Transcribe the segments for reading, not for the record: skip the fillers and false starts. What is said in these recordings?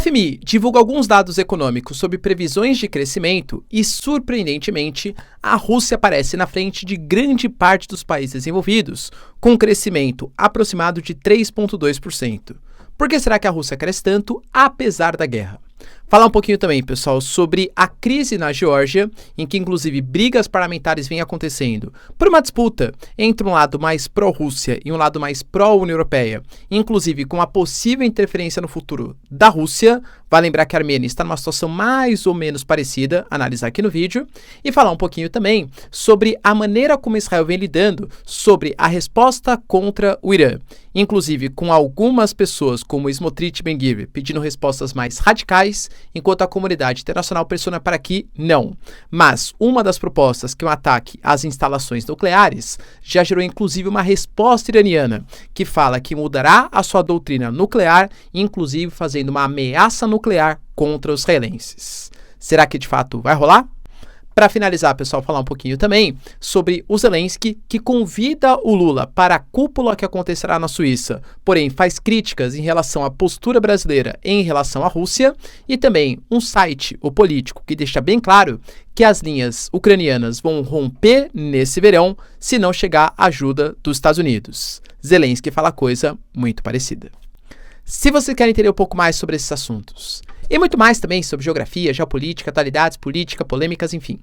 FMI divulga alguns dados econômicos sobre previsões de crescimento e, surpreendentemente, a Rússia aparece na frente de grande parte dos países desenvolvidos, com um crescimento aproximado de 3,2%. Por que será que a Rússia cresce tanto, apesar da guerra? Falar um pouquinho também, pessoal, sobre a crise na Geórgia, em que inclusive brigas parlamentares vêm acontecendo por uma disputa entre um lado mais pró-Rússia e um lado mais pró-União Europeia, inclusive com a possível interferência no futuro da Rússia. Vai lembrar que a Armênia está numa situação mais ou menos parecida, analisar aqui no vídeo, e falar um pouquinho também sobre a maneira como Israel vem lidando sobre a resposta contra o Irã, inclusive com algumas pessoas como Smotrich e Ben-Gvir pedindo respostas mais radicais, enquanto a comunidade internacional pressiona para que não. Mas uma das propostas, que é um ataque às instalações nucleares, já gerou inclusive uma resposta iraniana, que fala que mudará a sua doutrina nuclear, inclusive fazendo uma ameaça nuclear contra os israelenses. Será que de fato vai rolar? Para finalizar, pessoal, falar um pouquinho também sobre o Zelensky, que convida o Lula para a cúpula que acontecerá na Suíça, porém faz críticas em relação à postura brasileira em relação à Rússia, e também um site, o Político, que deixa bem claro que as linhas ucranianas vão romper nesse verão se não chegar ajuda dos Estados Unidos. Zelensky fala coisa muito parecida. Se você quer entender um pouco mais sobre esses assuntos, e muito mais também sobre geografia, geopolítica, atualidades, política, polêmicas, enfim,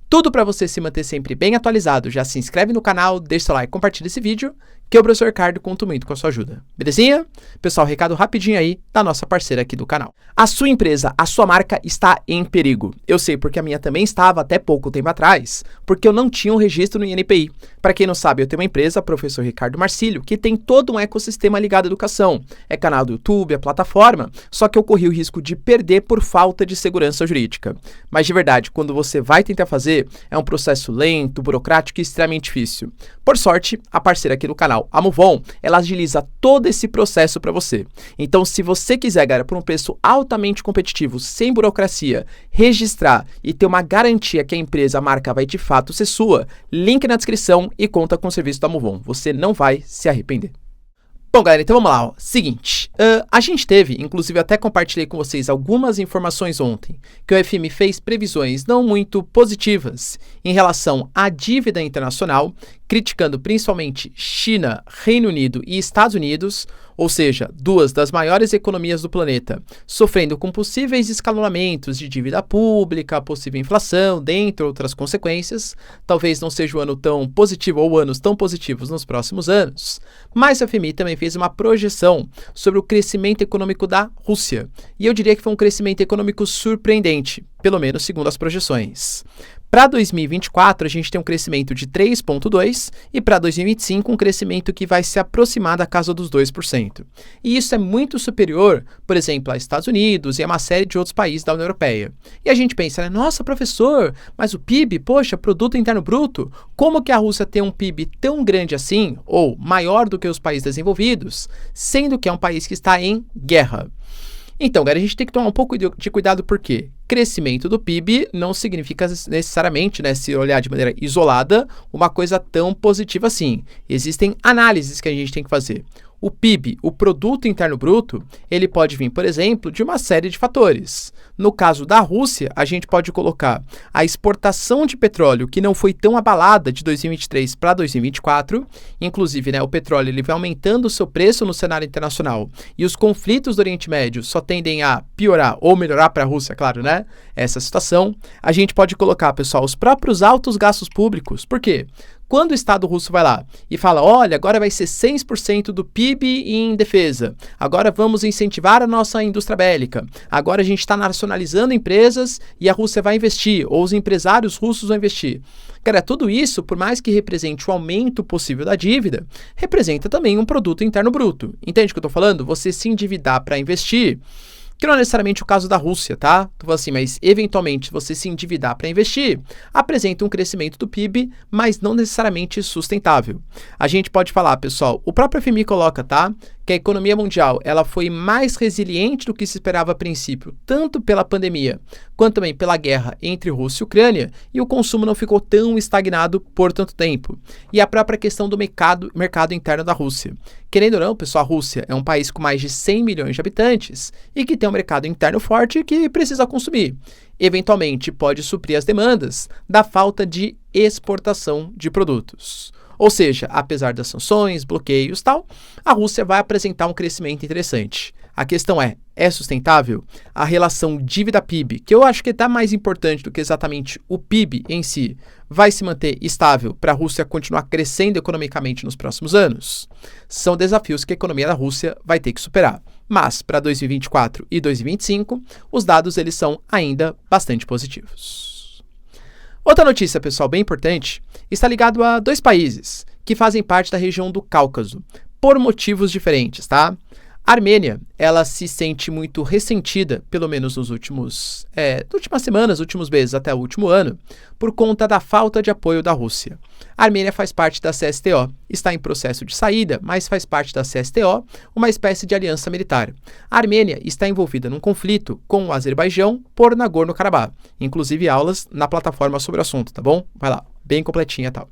tudo para você se manter sempre bem atualizado, já se inscreve no canal, deixa seu like, compartilha esse vídeo, que o professor Ricardo conta muito com a sua ajuda. Belezinha? Pessoal, recado rapidinho aí da nossa parceira aqui do canal. A sua empresa, a sua marca está em perigo. Eu sei porque a minha também estava até pouco tempo atrás, porque eu não tinha um registro no INPI. Para quem não sabe, eu tenho uma empresa, professor Ricardo Marcílio, que tem todo um ecossistema ligado à educação. É canal do YouTube, é plataforma, só que eu corri o risco de perder por falta de segurança jurídica. Mas de verdade, quando você vai tentar fazer, é um processo lento, burocrático e extremamente difícil. Por sorte, a parceira aqui do canal, a Muvon, ela agiliza todo esse processo para você. Então, se você quiser, galera, por um preço altamente competitivo, sem burocracia, registrar e ter uma garantia que a empresa, a marca vai de fato ser sua, link na descrição e conta com o serviço da Muvon. Você não vai se arrepender. Bom, galera, então vamos lá. Seguinte, a gente teve, inclusive até compartilhei com vocês algumas informações ontem, que o FMI fez previsões não muito positivas em relação à dívida internacional, criticando principalmente China, Reino Unido e Estados Unidos, ou seja, duas das maiores economias do planeta, sofrendo com possíveis escalonamentos de dívida pública, possível inflação, dentre outras consequências. Talvez não seja um ano tão positivo ou anos tão positivos nos próximos anos, mas o FMI também fez uma projeção sobre o crescimento econômico da Rússia, e eu diria que foi um crescimento econômico surpreendente, pelo menos segundo as projeções. Para 2024, a gente tem um crescimento de 3,2% e para 2025 um crescimento que vai se aproximar da casa dos 2%. E isso é muito superior, por exemplo, aos Estados Unidos e a uma série de outros países da União Europeia. E a gente pensa, né, nossa, professor, mas o PIB, poxa, Produto Interno Bruto, como que a Rússia tem um PIB tão grande assim, ou maior do que os países desenvolvidos, sendo que é um país que está em guerra? Então, galera, a gente tem que tomar um pouco de cuidado porque crescimento do PIB não significa necessariamente, né, se olhar de maneira isolada, uma coisa tão positiva assim. Existem análises que a gente tem que fazer. O PIB, o Produto Interno Bruto, ele pode vir, por exemplo, de uma série de fatores. No caso da Rússia, a gente pode colocar a exportação de petróleo, que não foi tão abalada de 2023 para 2024. Inclusive, né, o petróleo ele vai aumentando o seu preço no cenário internacional. E os conflitos do Oriente Médio só tendem a piorar ou melhorar para a Rússia, claro, né? Essa situação. A gente pode colocar, pessoal, os próprios altos gastos públicos. Por quê? Quando o Estado russo vai lá e fala, olha, agora vai ser 100% do PIB em defesa, agora vamos incentivar a nossa indústria bélica, agora a gente está nacionalizando empresas e a Rússia vai investir, ou os empresários russos vão investir. Cara, tudo isso, por mais que represente o aumento possível da dívida, representa também um produto interno bruto. Entende o que eu estou falando? Você se endividar para investir, que não é necessariamente o caso da Rússia, tá? Tô falando assim, mas eventualmente você se endividar para investir, apresenta um crescimento do PIB, mas não necessariamente sustentável. A gente pode falar, pessoal, o próprio FMI coloca, tá? que a economia mundial ela foi mais resiliente do que se esperava a princípio, tanto pela pandemia quanto também pela guerra entre Rússia e Ucrânia, e o consumo não ficou tão estagnado por tanto tempo. E a própria questão do mercado interno da Rússia. Querendo ou não, pessoal, a Rússia é um país com mais de 100 milhões de habitantes e que tem um mercado interno forte que precisa consumir. Eventualmente pode suprir as demandas da falta de exportação de produtos. Ou seja, apesar das sanções, bloqueios e tal, a Rússia vai apresentar um crescimento interessante. A questão é sustentável? A relação dívida-PIB, que eu acho que está mais importante do que exatamente o PIB em si, vai se manter estável para a Rússia continuar crescendo economicamente nos próximos anos? São desafios que a economia da Rússia vai ter que superar. Mas, para 2024 e 2025, os dados eles são ainda bastante positivos. Outra notícia, pessoal, bem importante, está ligado a dois países que fazem parte da região do Cáucaso, por motivos diferentes, tá? A Armênia, ela se sente muito ressentida, pelo menos nas últimas semanas, últimos meses, até o último ano, por conta da falta de apoio da Rússia. A Armênia faz parte da CSTO, está em processo de saída, mas faz parte da CSTO, uma espécie de aliança militar. A Armênia está envolvida num conflito com o Azerbaijão por Nagorno-Karabakh, inclusive aulas na plataforma sobre o assunto, tá bom? Vai lá, bem completinha e tal.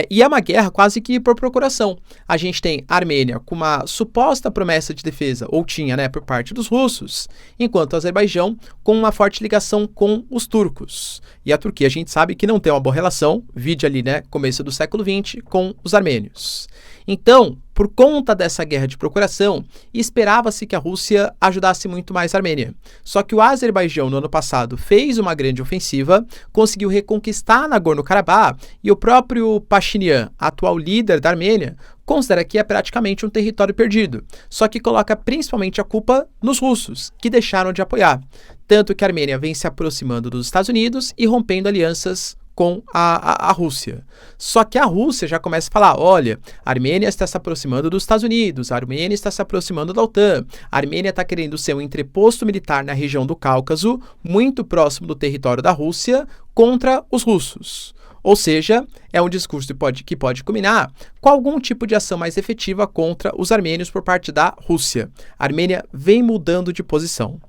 E é uma guerra quase que por procuração. A gente tem a Armênia com uma suposta promessa de defesa, ou tinha, né, por parte dos russos, enquanto o Azerbaijão com uma forte ligação com os turcos. E a Turquia a gente sabe que não tem uma boa relação, vide ali, né, começo do século XX, com os armênios. Então, por conta dessa guerra de procuração, esperava-se que a Rússia ajudasse muito mais a Armênia. Só que o Azerbaijão, no ano passado, fez uma grande ofensiva, conseguiu reconquistar Nagorno-Karabakh e o próprio Pashinyan, atual líder da Armênia, considera que é praticamente um território perdido. Só que coloca principalmente a culpa nos russos, que deixaram de apoiar. Tanto que a Armênia vem se aproximando dos Estados Unidos e rompendo alianças com a Rússia. Só que a Rússia já começa a falar, olha, a Armênia está se aproximando dos Estados Unidos, a Armênia está se aproximando da OTAN, a Armênia está querendo ser um entreposto militar na região do Cáucaso, muito próximo do território da Rússia, contra os russos. Ou seja, é um discurso que pode culminar com algum tipo de ação mais efetiva contra os armênios por parte da Rússia. A Armênia vem mudando de posição.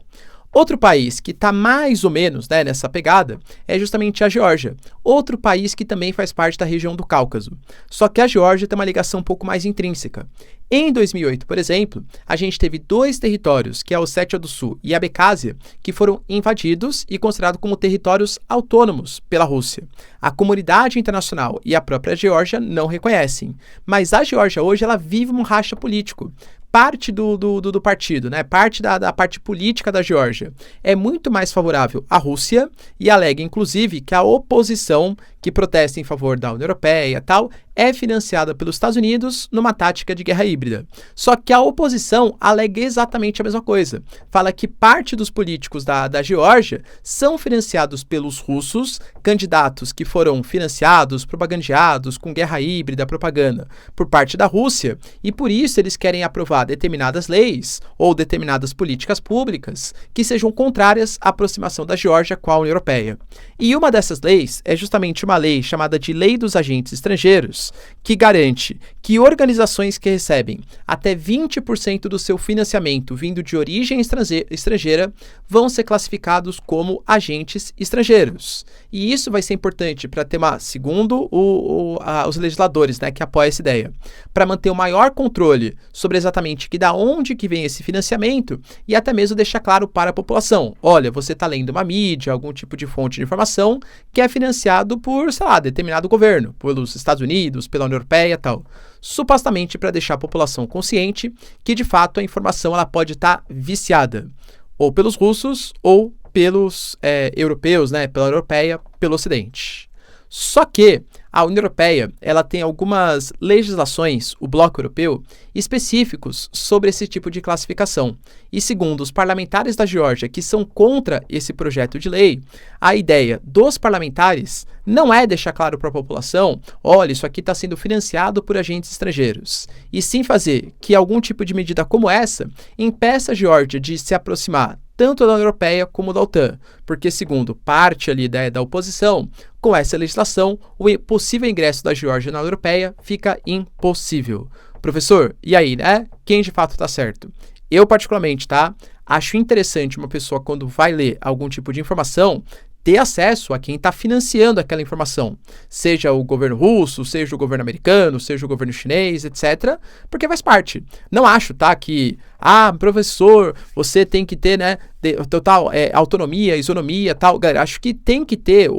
Outro país que está mais ou menos, né, nessa pegada é justamente a Geórgia, outro país que também faz parte da região do Cáucaso. Só que a Geórgia tem uma ligação um pouco mais intrínseca. Em 2008, por exemplo, a gente teve dois territórios, que é a Ossétia do Sul e a Abcásia, que foram invadidos e considerados como territórios autônomos pela Rússia. A comunidade internacional e a própria Geórgia não reconhecem, mas a Geórgia hoje ela vive um racha político. Parte do partido, né? Parte da parte política da Geórgia é muito mais favorável à Rússia e alega, inclusive, que a oposição que protesta em favor da União Europeia e tal é financiada pelos Estados Unidos numa tática de guerra híbrida. Só que a oposição alega exatamente a mesma coisa. Fala que parte dos políticos da Geórgia são financiados pelos russos, candidatos que foram financiados, propagandeados com guerra híbrida, propaganda, por parte da Rússia, e por isso eles querem aprovar determinadas leis ou determinadas políticas públicas que sejam contrárias à aproximação da Geórgia com a União Europeia. E uma dessas leis é justamente uma lei chamada de Lei dos Agentes Estrangeiros, que garante que organizações que recebem até 20% do seu financiamento vindo de origem estrangeira vão ser classificados como agentes estrangeiros. E isso vai ser importante para ter segundo os legisladores, né, que apoiam essa ideia, para manter o maior controle sobre exatamente da onde que vem esse financiamento e até mesmo deixar claro para a população. Olha, você está lendo uma mídia, algum tipo de fonte de informação que é financiado por, sei lá, determinado governo, pelos Estados Unidos, pela União Europeia e tal. Supostamente para deixar a população consciente que, de fato, a informação ela pode estar viciada, ou pelos russos, ou pelos europeus, né, pela União Europeia, pelo Ocidente. Só que a União Europeia ela tem algumas legislações, o Bloco Europeu, específicos sobre esse tipo de classificação. E segundo os parlamentares da Geórgia que são contra esse projeto de lei, a ideia dos parlamentares não é deixar claro para a população, olha, isso aqui está sendo financiado por agentes estrangeiros, e sim fazer que algum tipo de medida como essa impeça a Geórgia de se aproximar tanto da União Europeia como da OTAN, porque segundo parte ali da oposição, com essa legislação, o possível ingresso da Geórgia na União Europeia fica impossível. Professor, e aí, né? Quem de fato está certo? Eu, particularmente, tá? Acho interessante uma pessoa, quando vai ler algum tipo de informação, ter acesso a quem está financiando aquela informação, seja o governo russo, seja o governo americano, seja o governo chinês, etc., porque faz parte. Não acho, tá, que, professor, você tem que ter, né, total autonomia, isonomia, tal. Galera, acho que tem que ter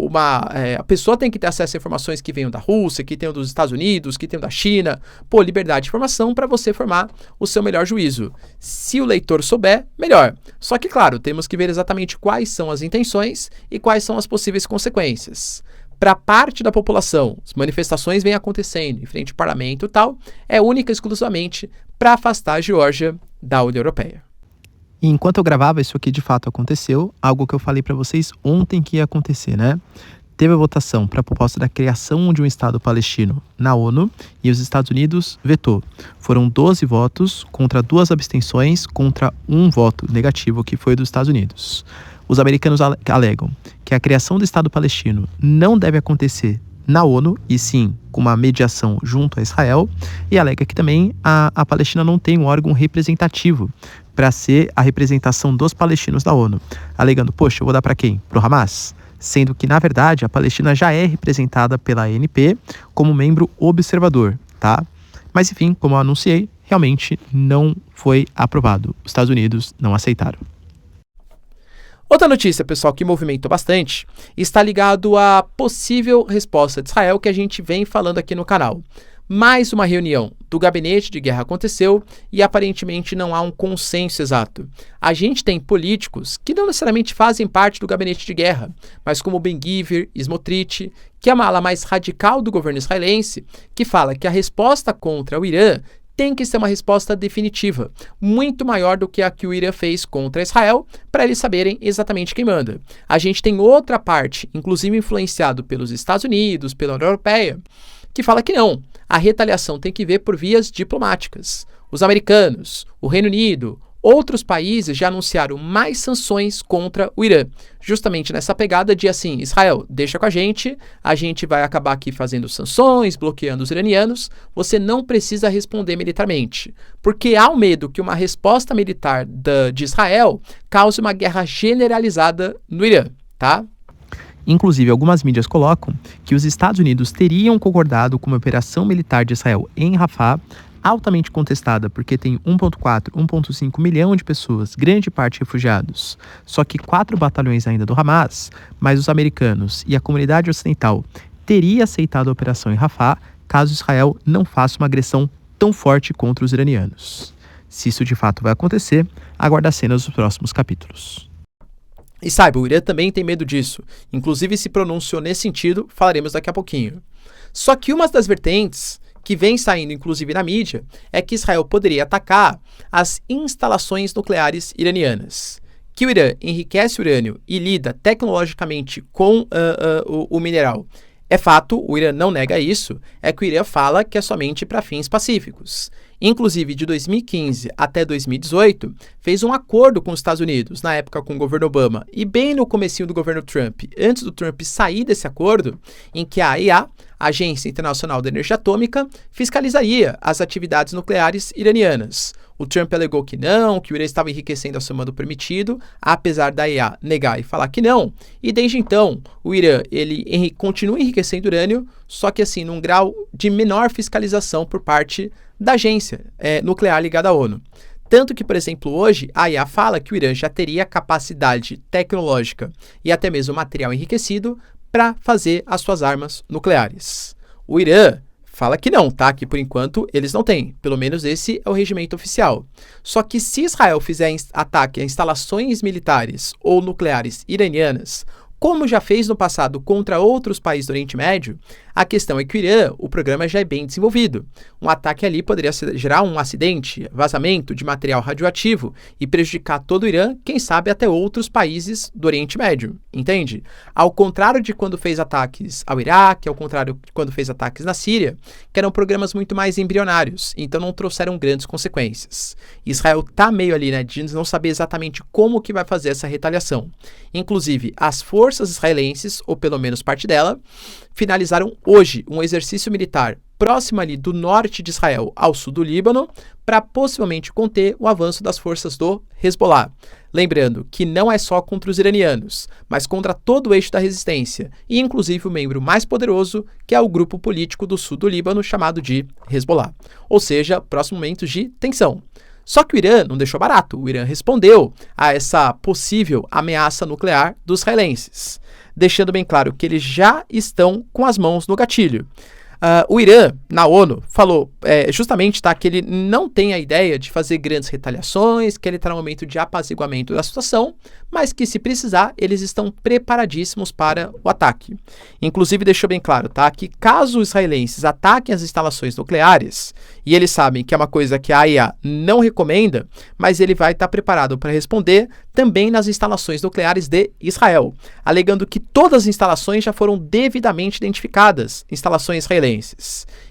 a pessoa tem que ter acesso a informações que venham da Rússia, que tenham dos Estados Unidos, que tenham da China, liberdade de informação para você formar o seu melhor juízo. Se o leitor souber, melhor. Só que, claro, temos que ver exatamente quais são as intenções e quais são as possíveis consequências. Para parte da população, as manifestações vêm acontecendo em frente ao parlamento e tal, é única e exclusivamente para afastar a Geórgia da União Europeia. E enquanto eu gravava, isso aqui de fato aconteceu, algo que eu falei para vocês ontem que ia acontecer, né? Teve a votação para a proposta da criação de um Estado palestino na ONU e os Estados Unidos vetou. Foram 12 votos contra 2 abstenções contra 1 voto negativo, que foi dos Estados Unidos. Os americanos alegam que a criação do Estado palestino não deve acontecer na ONU, e sim com uma mediação junto a Israel, e alega que também a Palestina não tem um órgão representativo para ser a representação dos palestinos da ONU, alegando, poxa, eu vou dar para quem? Para o Hamas? Sendo que, na verdade, a Palestina já é representada pela ANP como membro observador, tá? Mas, enfim, como eu anunciei, realmente não foi aprovado. Os Estados Unidos não aceitaram. Outra notícia, pessoal, que movimentou bastante, está ligado à possível resposta de Israel que a gente vem falando aqui no canal. Mais uma reunião do gabinete de guerra aconteceu e aparentemente não há um consenso exato. A gente tem políticos que não necessariamente fazem parte do gabinete de guerra, mas como Ben-Gvir, Smotrich, que é uma ala mais radical do governo israelense, que fala que a resposta contra o Irã tem que ser uma resposta definitiva, muito maior do que a que o Irã fez contra Israel, para eles saberem exatamente quem manda. A gente tem outra parte, inclusive influenciado pelos Estados Unidos, pela União Europeia, que fala que não, a retaliação tem que vir por vias diplomáticas. Os americanos, o Reino Unido, outros países já anunciaram mais sanções contra o Irã, justamente nessa pegada de assim, Israel, deixa com a gente vai acabar aqui fazendo sanções, bloqueando os iranianos, você não precisa responder militarmente, porque há o medo que uma resposta militar de Israel cause uma guerra generalizada no Irã, tá? Inclusive, algumas mídias colocam que os Estados Unidos teriam concordado com uma operação militar de Israel em Rafah, altamente contestada porque tem 1,4, 1,5 milhão de pessoas, grande parte refugiados. Só que 4 batalhões ainda do Hamas, mas os americanos e a comunidade ocidental teria aceitado a operação em Rafah caso Israel não faça uma agressão tão forte contra os iranianos. Se isso de fato vai acontecer, aguarde as cenas dos próximos capítulos. E saiba, o Irã também tem medo disso. Inclusive se pronunciou nesse sentido, falaremos daqui a pouquinho. Só que uma das vertentes que vem saindo inclusive na mídia é que Israel poderia atacar as instalações nucleares iranianas. Que o Irã enriquece urânio e lida tecnologicamente com o mineral. É fato, o Irã não nega isso, é que o Irã fala que é somente para fins pacíficos. Inclusive, de 2015 até 2018, fez um acordo com os Estados Unidos, na época com o governo Obama, e bem no comecinho do governo Trump, antes do Trump sair desse acordo, em que a AIA, a Agência Internacional de Energia Atômica, fiscalizaria as atividades nucleares iranianas. O Trump alegou que não, que o Irã estava enriquecendo acima do permitido, apesar da AIA negar e falar que não. E desde então, o Irã ele continua enriquecendo urânio, só que assim, num grau de menor fiscalização por parte da agência nuclear ligada à ONU. Tanto que, por exemplo, hoje, a AIA fala que o Irã já teria capacidade tecnológica e até mesmo material enriquecido para fazer as suas armas nucleares. O Irã fala que não, tá? Que por enquanto eles não têm. Pelo menos esse é o regimento oficial. Só que se Israel fizer ataque a instalações militares ou nucleares iranianas, como já fez no passado contra outros países do Oriente Médio, a questão é que o Irã, o programa já é bem desenvolvido. Um ataque ali poderia gerar um acidente, vazamento de material radioativo e prejudicar todo o Irã, quem sabe até outros países do Oriente Médio, entende? Ao contrário de quando fez ataques ao Iraque, ao contrário de quando fez ataques na Síria, que eram programas muito mais embrionários, então não trouxeram grandes consequências. Israel tá meio ali, né, de não saber exatamente como que vai fazer essa retaliação. Inclusive, as forças israelenses, ou pelo menos parte dela, finalizaram hoje um exercício militar próxima ali do norte de Israel ao sul do Líbano, para possivelmente conter o avanço das forças do Hezbollah. Lembrando que não é só contra os iranianos, mas contra todo o eixo da resistência, e inclusive o membro mais poderoso, que é o grupo político do sul do Líbano, chamado de Hezbollah. Ou seja, próximos momentos de tensão. Só que o Irã não deixou barato. O Irã respondeu a essa possível ameaça nuclear dos israelenses, deixando bem claro que eles já estão com as mãos no gatilho. O Irã, na ONU, falou justamente que ele não tem a ideia de fazer grandes retaliações, que ele está no momento de apaziguamento da situação, mas que, se precisar, eles estão preparadíssimos para o ataque. Inclusive, deixou bem claro que caso os israelenses ataquem as instalações nucleares, e eles sabem que é uma coisa que a AIEA não recomenda, mas ele vai estar preparado para responder também nas instalações nucleares de Israel, alegando que todas as instalações já foram devidamente identificadas, instalações israelenses.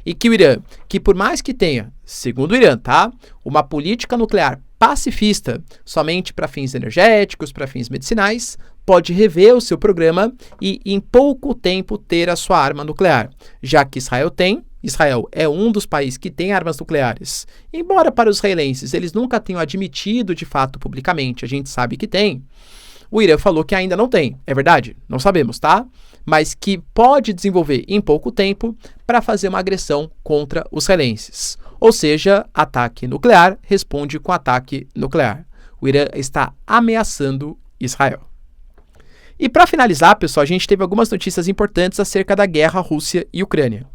E que o Irã, que por mais que tenha, segundo o Irã, uma política nuclear pacifista somente para fins energéticos, para fins medicinais, pode rever o seu programa e em pouco tempo ter a sua arma nuclear, já que Israel é um dos países que tem armas nucleares. Embora para os israelenses eles nunca tenham admitido de fato publicamente, a gente sabe que tem, o Irã falou que ainda não tem. É verdade? Não sabemos, mas que pode desenvolver em pouco tempo para fazer uma agressão contra os israelenses. Ou seja, ataque nuclear responde com ataque nuclear. O Irã está ameaçando Israel. E para finalizar, pessoal, a gente teve algumas notícias importantes acerca da guerra Rússia e Ucrânia.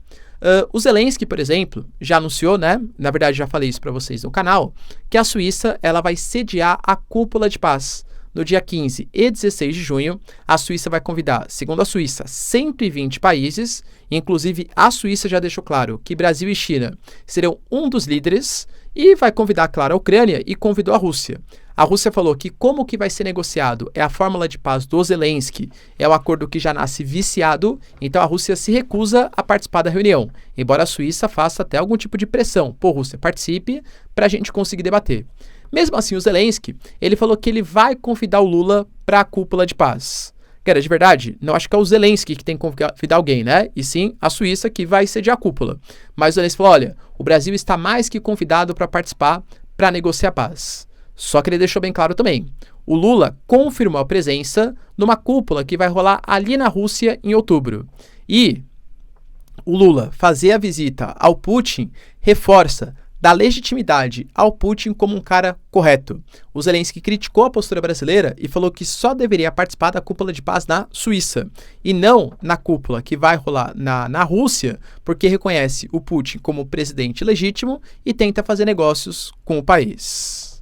O Zelensky, por exemplo, já anunciou, na verdade já falei isso para vocês no canal, que a Suíça ela vai sediar a cúpula de paz. No dia 15 e 16 de junho, a Suíça vai convidar, segundo a Suíça, 120 países, inclusive a Suíça já deixou claro que Brasil e China serão um dos líderes, e vai convidar, claro, a Ucrânia e convidou a Rússia. A Rússia falou que como que vai ser negociado é a fórmula de paz do Zelensky, é um acordo que já nasce viciado, então a Rússia se recusa a participar da reunião, embora a Suíça faça até algum tipo de pressão. Rússia, participe para a gente conseguir debater. Mesmo assim, o Zelensky, ele falou que ele vai convidar o Lula para a cúpula de paz. Cara, de verdade, não acho que é o Zelensky que tem que convidar alguém, E sim a Suíça que vai sediar a cúpula. Mas o Zelensky falou, olha, o Brasil está mais que convidado para participar, para negociar a paz. Só que ele deixou bem claro também, o Lula confirmou a presença numa cúpula que vai rolar ali na Rússia em outubro. E o Lula fazer a visita ao Putin reforça da legitimidade ao Putin como um cara correto. O Zelensky criticou a postura brasileira e falou que só deveria participar da cúpula de paz na Suíça e não na cúpula que vai rolar na Rússia, porque reconhece o Putin como presidente legítimo e tenta fazer negócios com o país.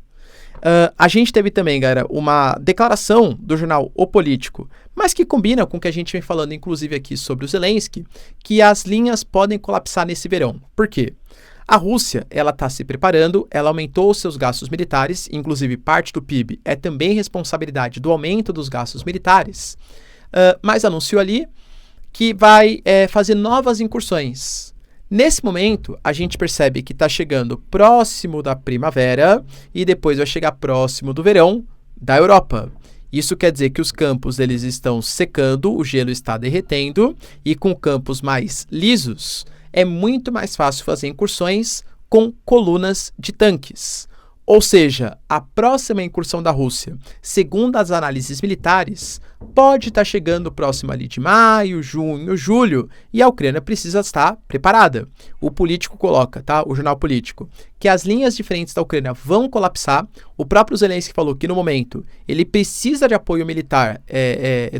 A gente teve também, galera, uma declaração do jornal O Político, mas que combina com o que a gente vem falando, inclusive aqui sobre o Zelensky, que as linhas podem colapsar nesse verão. Por quê? A Rússia, ela está se preparando, ela aumentou os seus gastos militares, inclusive parte do PIB é também responsabilidade do aumento dos gastos militares, mas anunciou ali que vai fazer novas incursões. Nesse momento, a gente percebe que está chegando próximo da primavera e depois vai chegar próximo do verão da Europa. Isso quer dizer que os campos eles estão secando, o gelo está derretendo e com campos mais lisos, é muito mais fácil fazer incursões com colunas de tanques. Ou seja, a próxima incursão da Rússia, segundo as análises militares, pode estar chegando próximo ali de maio, junho, julho, e a Ucrânia precisa estar preparada. O político coloca, o jornal político, que as linhas diferentes da Ucrânia vão colapsar. O próprio Zelensky falou que no momento ele precisa de apoio militar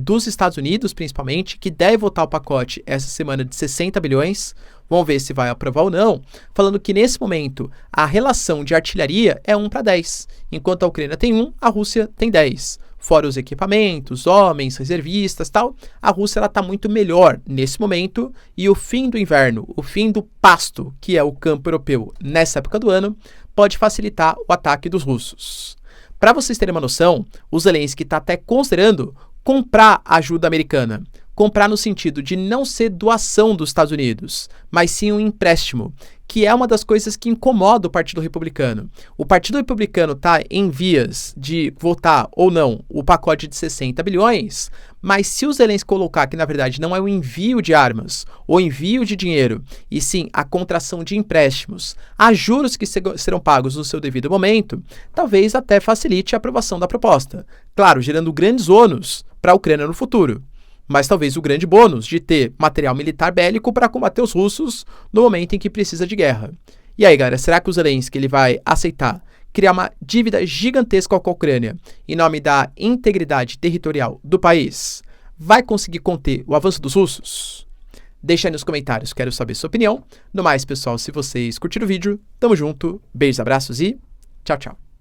dos Estados Unidos, principalmente, que deve votar o pacote essa semana de 60 bilhões. Vamos ver se vai aprovar ou não, falando que nesse momento a relação de artilharia é 1 para 10, enquanto a Ucrânia tem 1, a Rússia tem 10. Fora os equipamentos, homens, reservistas, a Rússia está muito melhor nesse momento e o fim do inverno, o fim do pasto, que é o campo europeu nessa época do ano, pode facilitar o ataque dos russos. Para vocês terem uma noção, o Zelensky está até considerando comprar ajuda americana. Comprar no sentido de não ser doação dos Estados Unidos, mas sim um empréstimo, que é uma das coisas que incomoda o Partido Republicano. O Partido Republicano está em vias de votar ou não o pacote de 60 bilhões, Mas se o Zelensky colocar que, na verdade, não é o envio de armas ou envio de dinheiro, e sim a contração de empréstimos a juros que serão pagos no seu devido momento, talvez até facilite a aprovação da proposta. Claro, gerando grandes ônus para a Ucrânia no futuro. Mas talvez o grande bônus de ter material militar bélico para combater os russos no momento em que precisa de guerra. E aí, galera, será que o Zelensky ele vai aceitar criar uma dívida gigantesca com a Ucrânia em nome da integridade territorial do país? Vai conseguir conter o avanço dos russos? Deixa aí nos comentários, quero saber sua opinião. No mais, pessoal, se vocês curtiram o vídeo, tamo junto, beijos, abraços e tchau, tchau.